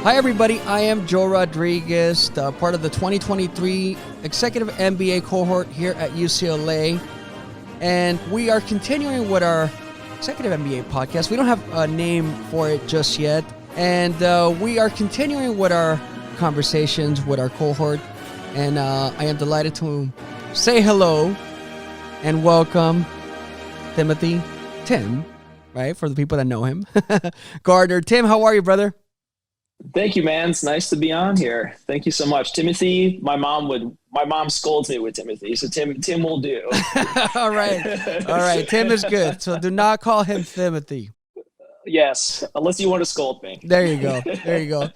Hi, everybody. I am Joe Rodriguez, part of the 2023 Executive MBA cohort here at UCLA. And we are continuing with our Executive MBA podcast. We don't have a name for it just yet. And we are continuing with our conversations with our cohort. And I am delighted to say hello and welcome Tim, right? For the people that know him. Gardner. Tim, how are you, brother? Thank you, man. It's nice to be on here. Thank you so much. Timothy, my mom scolds me with Timothy. So Tim will do. All right. Tim is good. So do not call him Timothy. Yes. Unless you want to scold me. There you go.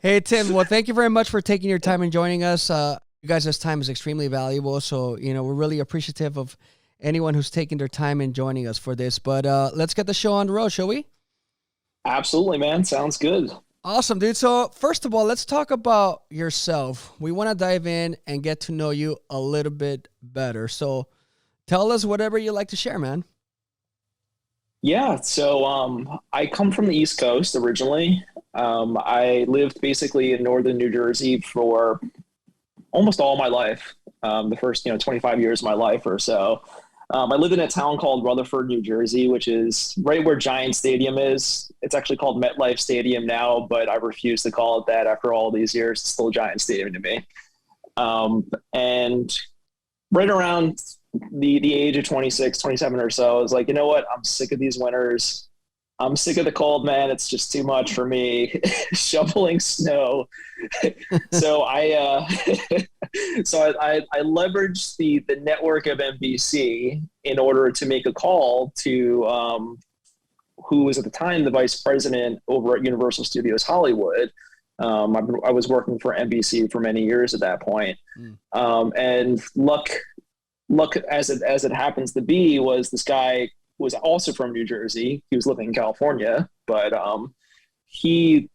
Hey, Tim. Well, thank you very much for taking your time and joining us. You guys' time is extremely valuable. So, we're really appreciative of anyone who's taking their time and joining us for this. But let's get the show on the road, shall we? Absolutely, man. Sounds good. Awesome, dude. So first of all, let's talk about yourself. We want to dive in and get to know you a little bit better. So tell us whatever you like to share, man. Yeah. So I come from the East Coast originally. I lived basically in northern New Jersey for almost all my life. The first 25 years of my life or so. I lived in a town called Rutherford, New Jersey, which is right where Giant Stadium is. It's actually called MetLife Stadium now, but I refuse to call it that after all these years. It's still Giant Stadium to me. And right around the age of 26, 27 or so, I was like, you know what? I'm sick of these winters. I'm sick of the cold, man. It's just too much for me. Shoveling snow. So I leveraged the network of NBC in order to make a call to who was at the time the vice president over at Universal Studios Hollywood. I was working for NBC for many years at that point. And luck as it happens to be was this guy was also from New Jersey. He was living in California, but he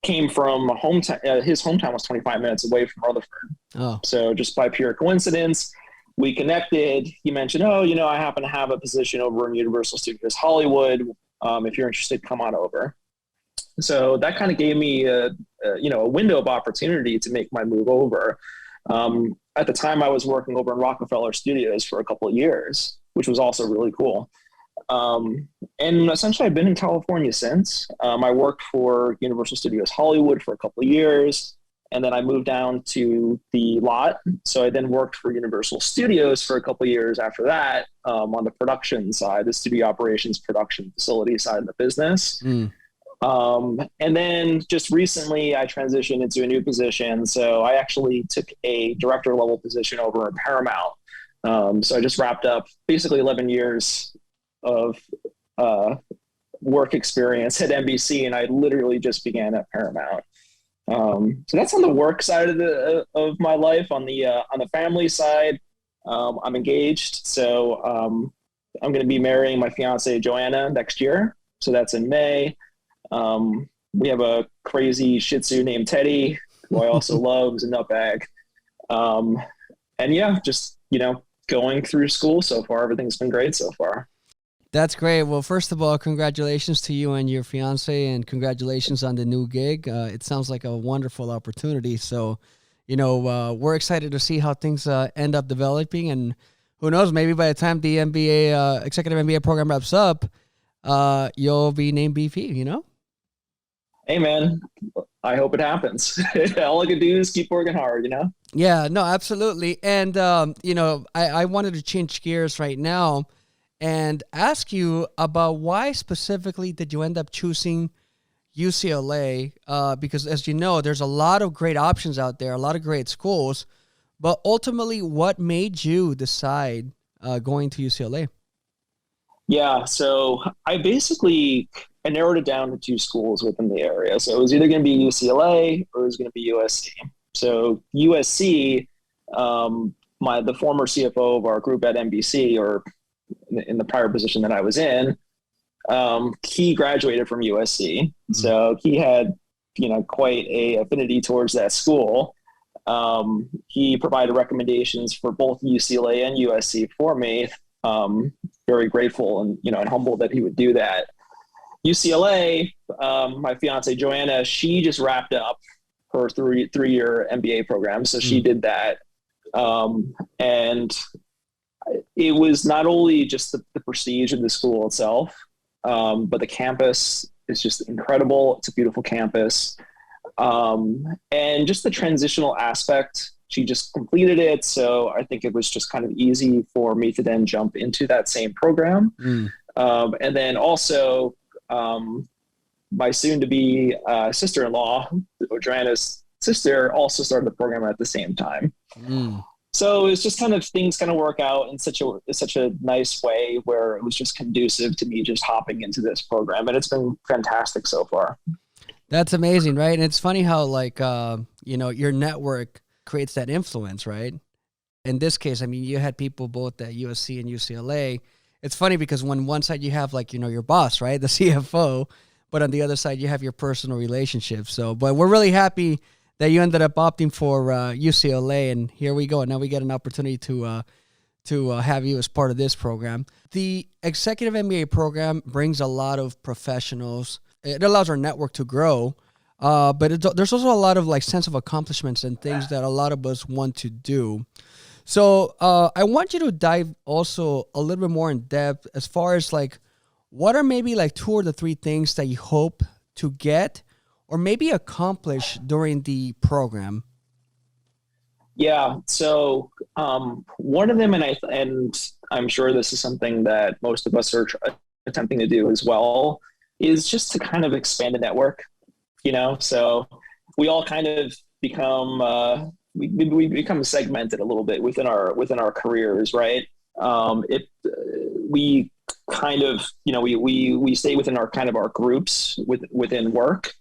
came from hometown. His hometown was 25 minutes away from Rutherford. Oh. So just by pure coincidence, we connected. He mentioned, I happen to have a position over in Universal Studios Hollywood. If you're interested, come on over. So that kind of gave me a window of opportunity to make my move over. At the time, I was working over in Rockefeller Studios for a couple of years, which was also really cool. And essentially I've been in California since. I worked for Universal Studios Hollywood for a couple of years, and then I moved down to the lot. So I then worked for Universal Studios for a couple of years after that, on the production side, the studio operations production facility side of the business. And then just recently I transitioned into a new position. So I actually took a director level position over at Paramount. So I just wrapped up basically 11 years of work experience at NBC, and I literally just began at Paramount. So that's on the work side of my life. On the family side, I'm engaged. So I'm going to be marrying my fiance Joanna next year. So that's in May. We have a crazy Shih Tzu named Teddy, who I also love, is a nutbag. And yeah, just going through school so far. Everything's been great so far. That's great. Well, first of all, congratulations to you and your fiance, and congratulations on the new gig. It sounds like a wonderful opportunity. So, we're excited to see how things end up developing, and who knows, maybe by the time the MBA Executive MBA program wraps up, you'll be named BP, Hey, man, I hope it happens. All I can do is keep working hard, Yeah, no, absolutely. And, I wanted to change gears right now and ask you about why specifically did you end up choosing UCLA? Because as you know, there's a lot of great options out there, a lot of great schools, but ultimately what made you decide going to UCLA? Yeah, so I narrowed it down to two schools within the area. So it was either going to be UCLA or it was going to be USC. So USC, the former CFO of our group at NBC, or in the prior position that I was in, he graduated from USC. Mm-hmm. So he had, quite a affinity towards that school. He provided recommendations for both UCLA and USC for me. Very grateful and, and humble that he would do that. UCLA, my fiance Joanna, she just wrapped up her three-year MBA program, so she did that, and it was not only just the prestige of the school itself, but the campus is just incredible. It's a beautiful campus, and just the transitional aspect. She just completed it, so I think it was just kind of easy for me to then jump into that same program, and then also. My soon-to-be sister-in-law, Joanna's sister, also started the program at the same time. So it's just kind of things kind of work out in such a nice way where it was just conducive to me just hopping into this program, and it's been fantastic so far. That's amazing, right? And it's funny how your network creates that influence, right? In this case, I mean, you had people both at USC and UCLA. It's funny because when one side you have your boss, right, the CFO, but on the other side you have your personal relationship. So, but we're really happy that you ended up opting for UCLA, and here we go. Now we get an opportunity to have you as part of this program. The Executive MBA program brings a lot of professionals. It allows our network to grow, but there's also a lot of sense of accomplishments and things that a lot of us want to do. So I want you to dive also a little bit more in depth as far as what are maybe 2 or 3 things that you hope to get or maybe accomplish during the program? Yeah. So one of them, and I'm sure this is something that most of us are attempting to do as well, is just to kind of expand the network. So we all kind of become we become segmented a little bit within our careers, right? We kind of we stay within our groups within work.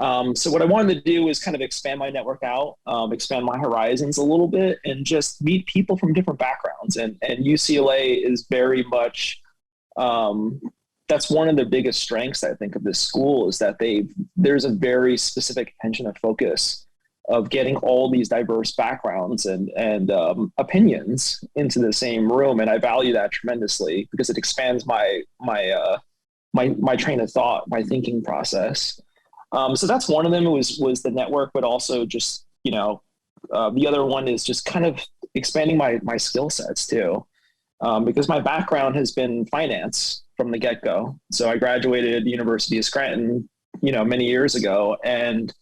So what I wanted to do is kind of expand my network out, expand my horizons a little bit, and just meet people from different backgrounds. And UCLA is very much that's one of the biggest strengths I think of this school is that there's a very specific attention and focus of getting all these diverse backgrounds and opinions into the same room, and I value that tremendously because it expands my train of thought, my thinking process. So that's one of them. Was the network, but also just the other one is just kind of expanding my skill sets too, because my background has been finance from the get-go. So I graduated University of Scranton, many years ago, and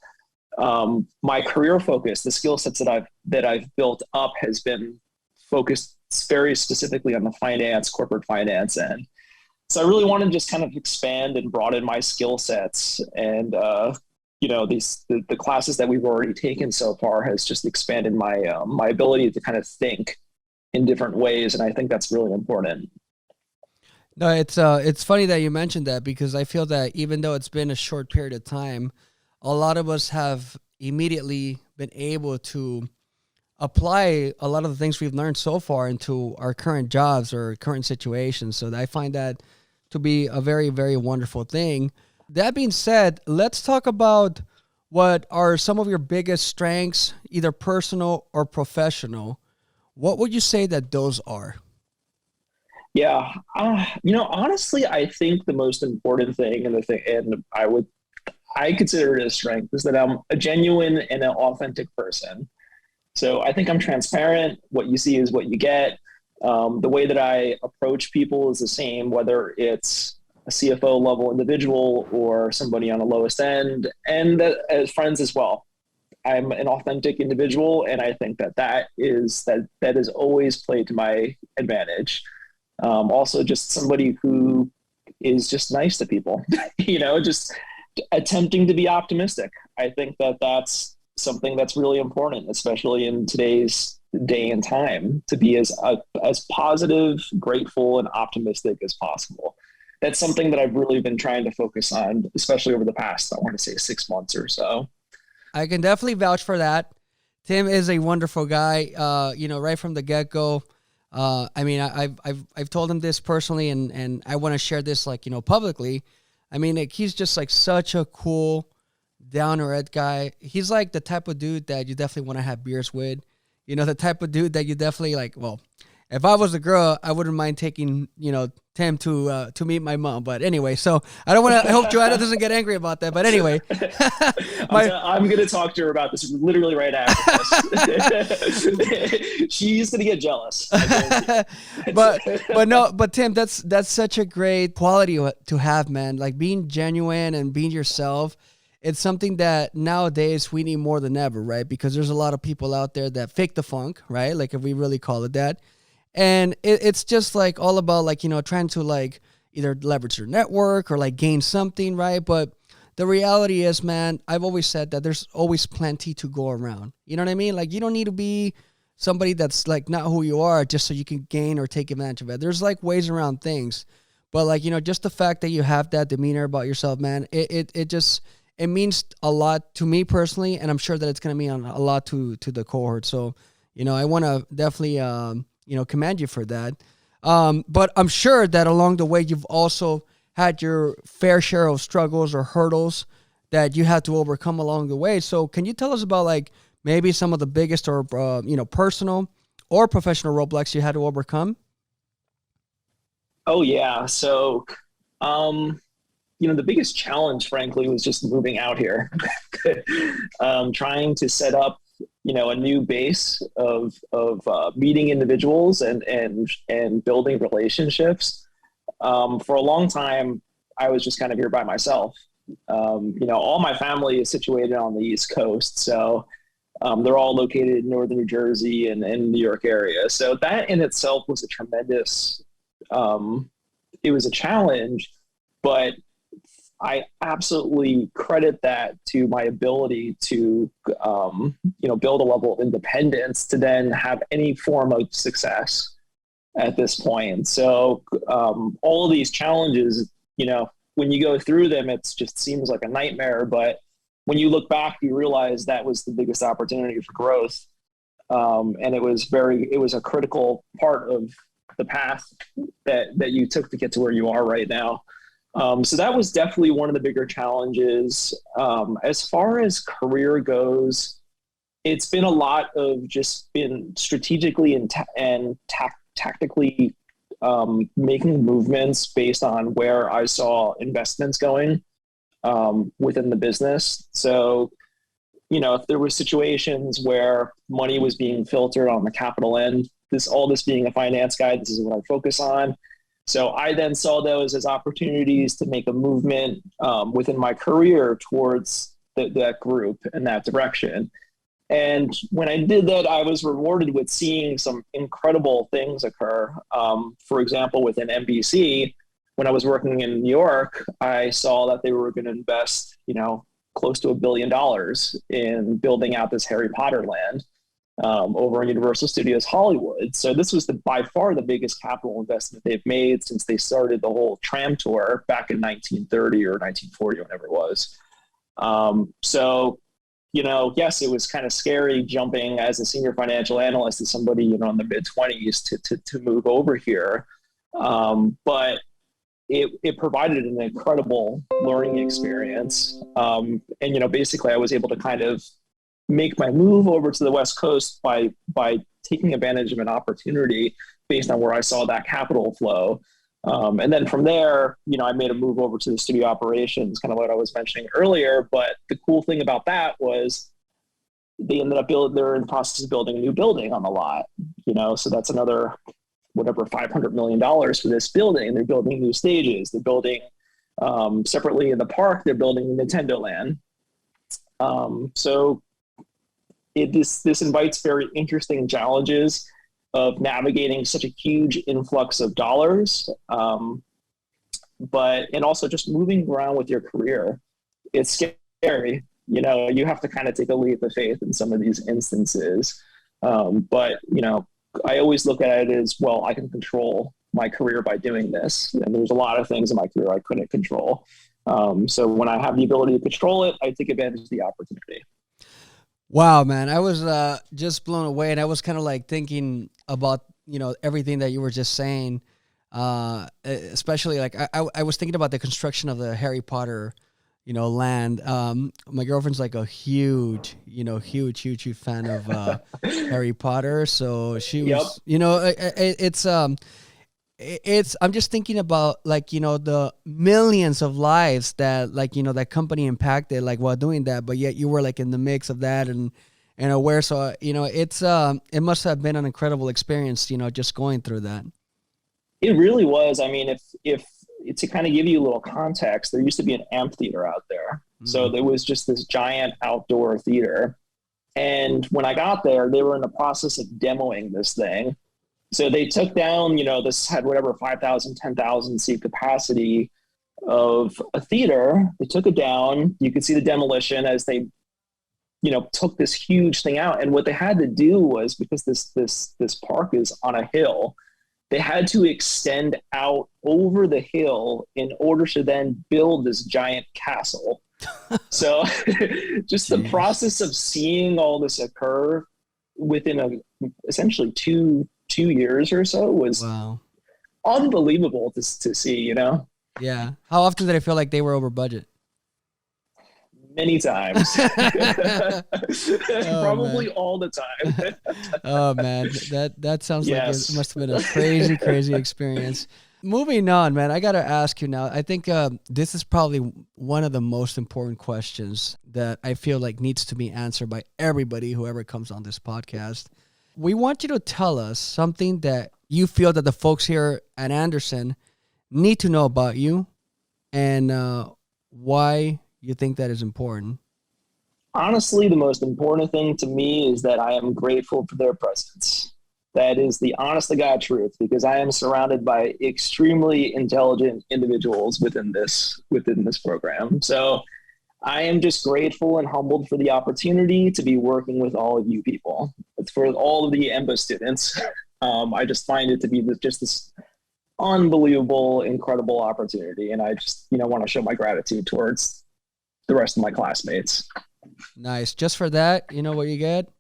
my career focus, the skill sets that I've built up has been focused very specifically on the corporate finance end. So I really want to just kind of expand and broaden my skill sets, and the classes that we've already taken so far has just expanded my ability to kind of think in different ways, and I think that's really important. No, it's funny that you mentioned that because I feel that even though it's been a short period of time, a lot of us have immediately been able to apply a lot of the things we've learned so far into our current jobs or current situations. So I find that to be a very, very wonderful thing. That being said, let's talk about what are some of your biggest strengths, either personal or professional. What would you say that those are? Yeah, honestly, I think the most important thing, and I consider it a strength, is that I'm a genuine and an authentic person. So I think I'm transparent. What you see is what you get. The way that I approach people is the same, whether it's a CFO level individual or somebody on the lowest end, and as friends as well. I'm an authentic individual, and I think that is always played to my advantage. Also, just somebody who is just nice to people, just attempting to be optimistic. I think that's something that's really important, especially in today's day and time, to be as positive, grateful, and optimistic as possible. That's something that I've really been trying to focus on, especially over the past, I want to say 6 months or so. I can definitely vouch for that. Tim is a wonderful guy, right from the get-go. I've told him this personally, and I want to share this publicly. I mean, he's just such a cool, down-to-earth guy. He's the type of dude that you definitely want to have beers with. The type of dude that you definitely If I was a girl, I wouldn't mind taking, Tim to meet my mom. But anyway, so I don't want to. I hope Joanna doesn't get angry about that. But anyway, I'm going to talk to her about this literally right after this. She's going to get jealous. but Tim, that's such a great quality to have, man. Like being genuine and being yourself. It's something that nowadays we need more than ever, right? Because there's a lot of people out there that fake the funk, right? Like if we really call it that. And it's just like all about like, trying to like either leverage your network or like gain something, right? But the reality is, man, I've always said that there's always plenty to go around. You know what I mean? Like you don't need to be somebody that's like not who you are just so you can gain or take advantage of it. There's like ways around things. But like, just the fact that you have that demeanor about yourself, man, it means a lot to me personally, and I'm sure that it's going to mean a lot to the cohort. So, I want to definitely, commend you for that. But I'm sure that along the way, you've also had your fair share of struggles or hurdles that you had to overcome along the way. So can you tell us about like maybe some of the biggest or, personal or professional roadblocks you had to overcome? Oh, yeah. So, the biggest challenge, frankly, was just moving out here, trying to set up, a new base of meeting individuals and building relationships. For a long time, I was just kind of here by myself. All my family is situated on the East Coast, so they're all located in northern New Jersey and New York area. So that in itself was a tremendous. It was a challenge, but I absolutely credit that to my ability to, build a level of independence to then have any form of success at this point. So all of these challenges, when you go through them, it just seems like a nightmare. But when you look back, you realize that was the biggest opportunity for growth. And it was a critical part of the path that you took to get to where you are right now. So that was definitely one of the bigger challenges. As far as career goes, it's been a lot of just been strategically and tactically making movements based on where I saw investments going within the business. So, if there were situations where money was being filtered on the capital end, all this being a finance guy, this is what I focus on. So I then saw those as opportunities to make a movement within my career towards that group and that direction. And when I did that, I was rewarded with seeing some incredible things occur. For example, within NBC, when I was working in New York, I saw that they were going to invest, close to $1 billion in building out this Harry Potter land over in Universal Studios Hollywood. So this was by far the biggest capital investment they've made since they started the whole tram tour back in 1930 or 1940, whenever it was. Yes, it was kind of scary jumping as a senior financial analyst as somebody, in the mid-20s to move over here. But it provided an incredible learning experience. Basically I was able to kind of make my move over to the West Coast by taking advantage of an opportunity based on where I saw that capital flow. And then from there, I made a move over to the studio operations, kind of what I was mentioning earlier. But the cool thing about that was they ended up they're in the process of building a new building on the lot, so that's another, $500 million for this building. They're building new stages. They're building separately in the park, they're building Nintendo Land. So this invites very interesting challenges of navigating such a huge influx of dollars, and also just moving around with your career. It's scary. You have to kind of take a leap of faith in some of these instances. But I always look at it as, well, I can control my career by doing this. And there's a lot of things in my career I couldn't control. So when I have the ability to control it, I take advantage of the opportunity. Wow, man. I was just blown away, and I was kind of like thinking about, everything that you were just saying, especially like I was thinking about the construction of the Harry Potter, land. My girlfriend's like a huge fan of Harry Potter. So she was, I'm just thinking about like, the millions of lives that like, that company impacted like while doing that, but yet you were like in the mix of that and aware. So, it must have been an incredible experience, just going through that. It really was. I mean, if to kind of give you a little context, there used to be an amphitheater out there. So there was just this giant outdoor theater. And when I got there, they were in the process of demoing this thing. So they took down, this had whatever 5,000, 10,000 seat capacity of a theater. They took it down. You could see the demolition as they, took this huge thing out. And what they had to do was, because this park is on a hill, they had to extend out over the hill in order to then build this giant castle. So just the process of seeing all this occur within essentially two years or so was unbelievable to see, Yeah. How often did I feel like they were over budget? Many times. Probably all the time. Oh man, that sounds like it must have been a crazy experience. Moving on, man, I got to ask you now. I think this is probably one of the most important questions that I feel like needs to be answered by everybody, whoever comes on this podcast. We want you to tell us something that you feel that the folks here at Anderson need to know about you and why you think that is important. Honestly, the most important thing to me is that I am grateful for their presence. That is the honest to God truth, because I am surrounded by extremely intelligent individuals within this program. So I am just grateful and humbled for the opportunity to be working with all of you people. It's for all of the EMBA students. I just find it to be just this unbelievable, incredible opportunity. And I just, want to show my gratitude towards the rest of my classmates. Nice. Just for that, you know what you get?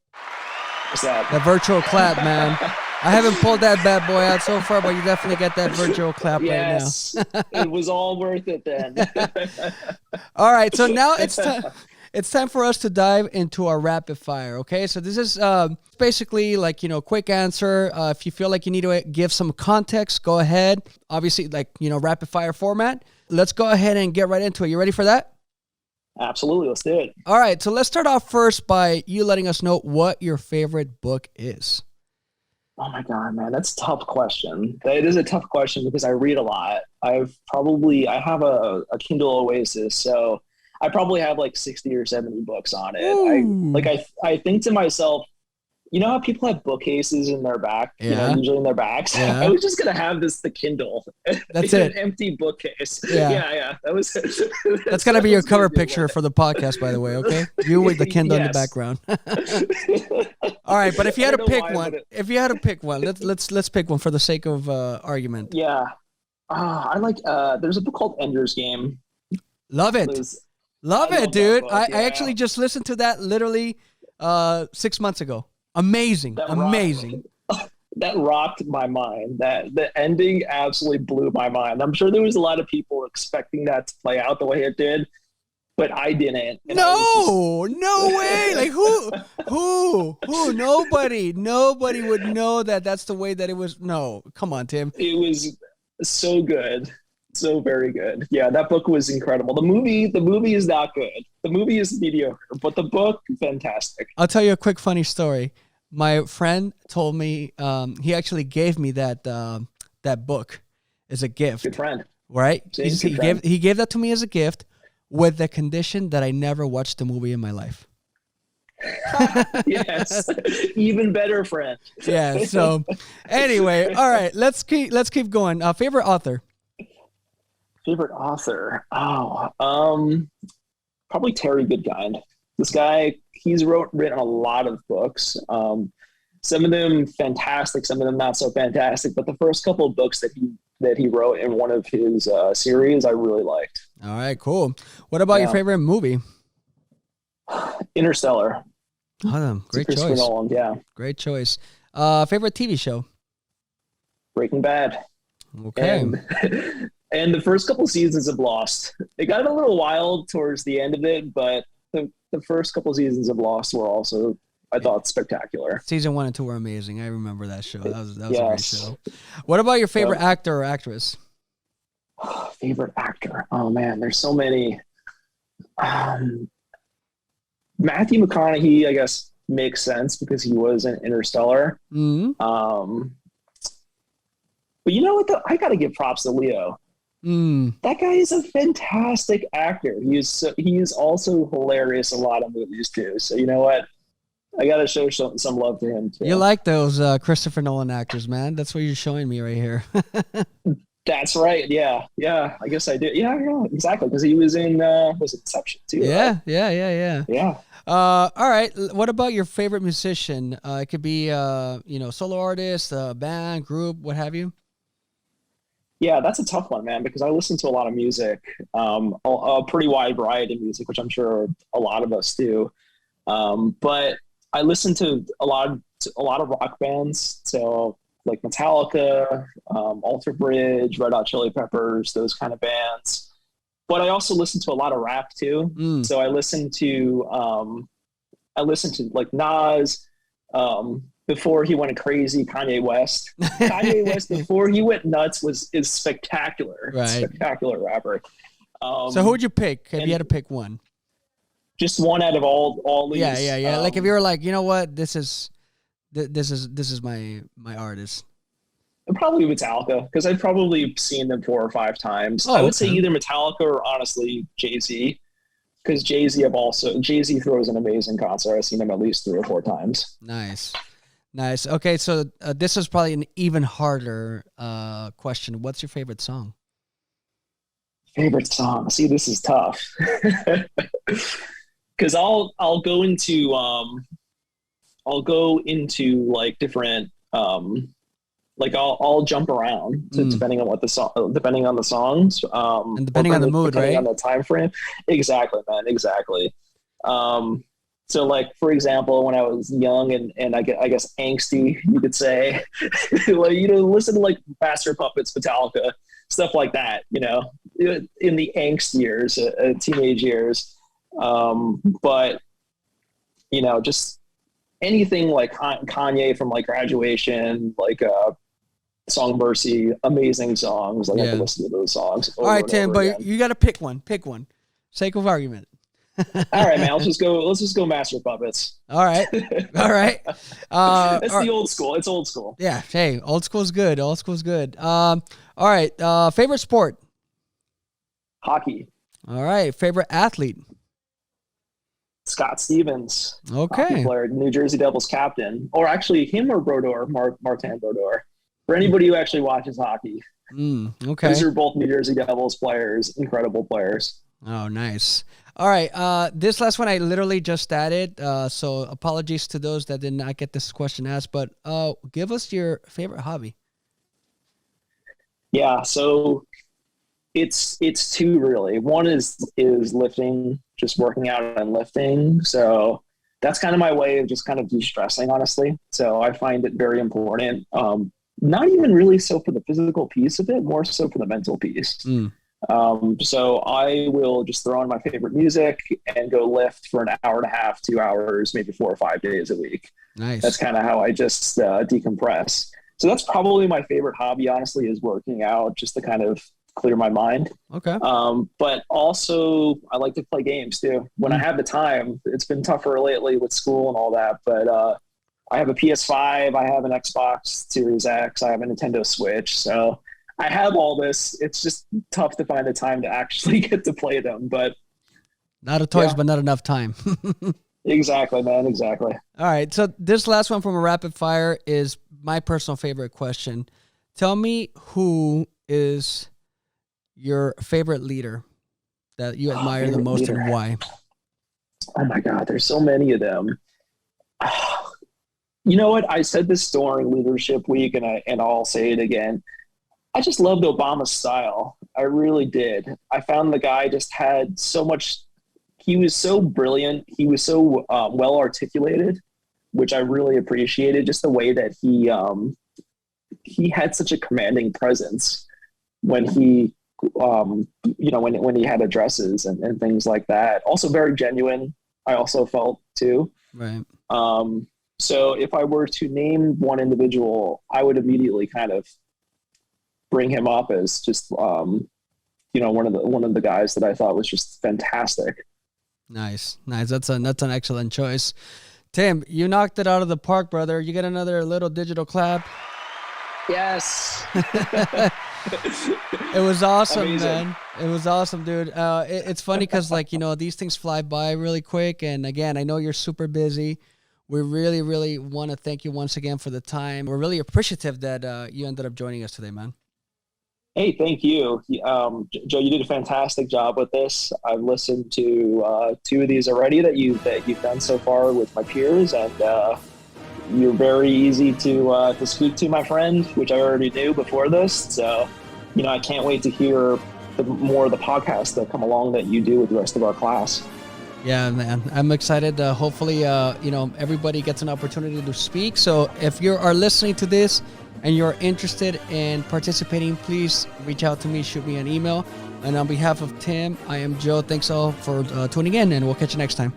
What's that? The virtual clap, man. I haven't pulled that bad boy out so far, but you definitely get that virtual clap right now. It was all worth it then. All right, so now it's time for us to dive into our rapid fire, okay? So this is basically like, quick answer. If you feel like you need to give some context, go ahead. Obviously, like, rapid fire format. Let's go ahead and get right into it. You ready for that? Absolutely. Let's do it. All right. So let's start off first by you letting us know what your favorite book is. Oh my God, man. That's a tough question. It is a tough question because I read a lot. I have a Kindle Oasis. So I probably have like 60 or 70 books on it. I think to myself, how people have bookcases in their back, usually in their backs. Yeah. I was just going to have the Kindle. That's it. An empty bookcase. Yeah. That's going to be your cover picture for the podcast, by the way. Okay. You with the Kindle in the background. All right. But if you had to pick one, let's pick one for the sake of argument. Yeah. I like, there's a book called Ender's Game. Love it. Love it, dude. I actually just listened to that literally 6 months ago. Amazing. That rocked my mind. That the ending absolutely blew my mind. I'm sure there was a lot of people expecting that to play out the way it did, but I didn't. No way. Like who? Nobody would know that that's the way that it was. No, come on, Tim. It was so good. So very good. Yeah, that book was incredible. The movie is not good. The movie is mediocre, but the book, fantastic. I'll tell you a quick funny story. My friend told me he actually gave me that book as a gift. Good friend, right? He gave that to me as a gift, with the condition that I never watched the movie in my life. Yes, even better friend. Yeah. So, anyway, all right. Let's keep going. Favorite author. Favorite author? Probably Terry Goodkind. This guy, he's written a lot of books. Some of them fantastic, some of them not so fantastic. But the first couple of books that he wrote in one of his series, I really liked. All right, cool. What about your favorite movie? Interstellar. Great choice. Nolan, yeah. Great choice. Favorite TV show? Breaking Bad. Okay. And the first couple seasons of Lost, it got a little wild towards the end of it, but the first couple seasons of Lost were also, I thought, spectacular. Season 1 and 2 were amazing. I remember that show. That was a great Yes. show. What about your favorite actor or actress? Favorite actor? Oh man, there's so many. Matthew McConaughey, I guess, makes sense because he was in Interstellar. Mm-hmm. But you know what? I got to give props to Leo. That guy is a fantastic actor. He is also hilarious in a lot of movies too. So you know what? I got to show some love to him too. You like those Christopher Nolan actors, man. That's what you're showing me right here. That's right. Yeah. I guess I did. Yeah, exactly. Because he was in was it Inception too? Yeah, right? yeah. All right. What about your favorite musician? It could be solo artist, band, group, what have you. Yeah, that's a tough one, man, because I listen to a lot of music, a pretty wide variety of music, which I'm sure a lot of us do. But I listen to a lot of rock bands, so like Metallica, Alter Bridge, Red Hot Chili Peppers, those kind of bands. But I also listen to a lot of rap too. So I listen to like Nas. Before he went crazy, Kanye West. Kanye West, before he went nuts, is spectacular. Right. Spectacular rapper. So who would you pick if you had to pick one? Just one out of all these. Yeah. Like if you were like, you know what, this is my artist. Probably Metallica, because I've probably seen them 4 or 5 times. I would say either Metallica or honestly Jay-Z. Because Jay-Z throws an amazing concert. I've seen him at least 3 or 4 times. Nice. Okay, so this is probably an even harder question. What's your favorite song? Favorite song? See, this is tough. Because I'll go into like different like I'll jump around depending on the songs, and depending on the mood, right? On the time frame. Exactly, man. Exactly. So like, for example, when I was young and I guess angsty, you could say, like, listen to like Master Puppets, Metallica, stuff like that, in the angst years, teenage years. But just anything like Kanye from like Graduation, like Song Mercy, amazing songs. Like I can listen to those songs. All right, Tim, but you got to pick one. Sake of argument. All right, man. Let's just go Master Puppets. All right. That's the old school. It's old school. Yeah. Hey, old school's good. All right. Favorite sport? Hockey. All right. Favorite athlete? Scott Stevens. Okay. Hockey player, New Jersey Devils captain. Or actually him or Brodeur, Martin Brodeur. For anybody who actually watches hockey. Okay. These are both New Jersey Devils players, incredible players. Oh, nice. All right. This last one I literally just added. So apologies to those that did not get this question asked, but give us your favorite hobby. Yeah. So it's 2 really. One is lifting, just working out and lifting. So that's kind of my way of just kind of de-stressing, honestly. So I find it very important. Not even really so for the physical piece of it, more so for the mental piece. So I will just throw on my favorite music and go lift for an hour and a half, 2 hours, maybe 4 or 5 days a week. Nice. That's kind of how I just decompress. So that's probably my favorite hobby, honestly, is working out, just to kind of clear my mind. Okay. But also I like to play games too. When I have the time. It's been tougher lately with school and all that, but I have a PS5, I have an Xbox Series X, I have a Nintendo Switch. So I have all this. It's just tough to find the time to actually get to play them, but not a toys, but not enough time. Exactly, man. Exactly. All right. So this last one from a rapid fire is my personal favorite question. Tell me who is your favorite leader that you admire the most and why? Oh my God. There's so many of them. You know what? I said this during Leadership Week, and I'll say it again. I just loved Obama's style. I really did. I found the guy just had so much. He was so brilliant. He was so well articulated, which I really appreciated. Just the way that he had such a commanding presence when he when he had addresses and things like that. Also very genuine, I also felt too. Right. So if I were to name one individual, I would immediately kind of bring him up as just, one of the guys that I thought was just fantastic. Nice. That's an excellent choice. Tim, you knocked it out of the park, brother. You get another little digital clap. Yes. It was awesome, Amazing. man. It was awesome, dude. It's funny because, these things fly by really quick. And again, I know you're super busy. We really, really want to thank you once again for the time. We're really appreciative that you ended up joining us today, man. Hey, thank you. Joe, you did a fantastic job with this. I've listened to 2 of these already that you've done so far with my peers, and you're very easy to speak to, my friend, which I already knew before this. So, I can't wait to hear more of the podcasts that come along that you do with the rest of our class. Yeah, man. I'm excited. Hopefully, everybody gets an opportunity to speak. So if you are listening to this and you're interested in participating, please reach out to me, shoot me an email. And on behalf of Tim, I am Joe. Thanks all for tuning in, and we'll catch you next time.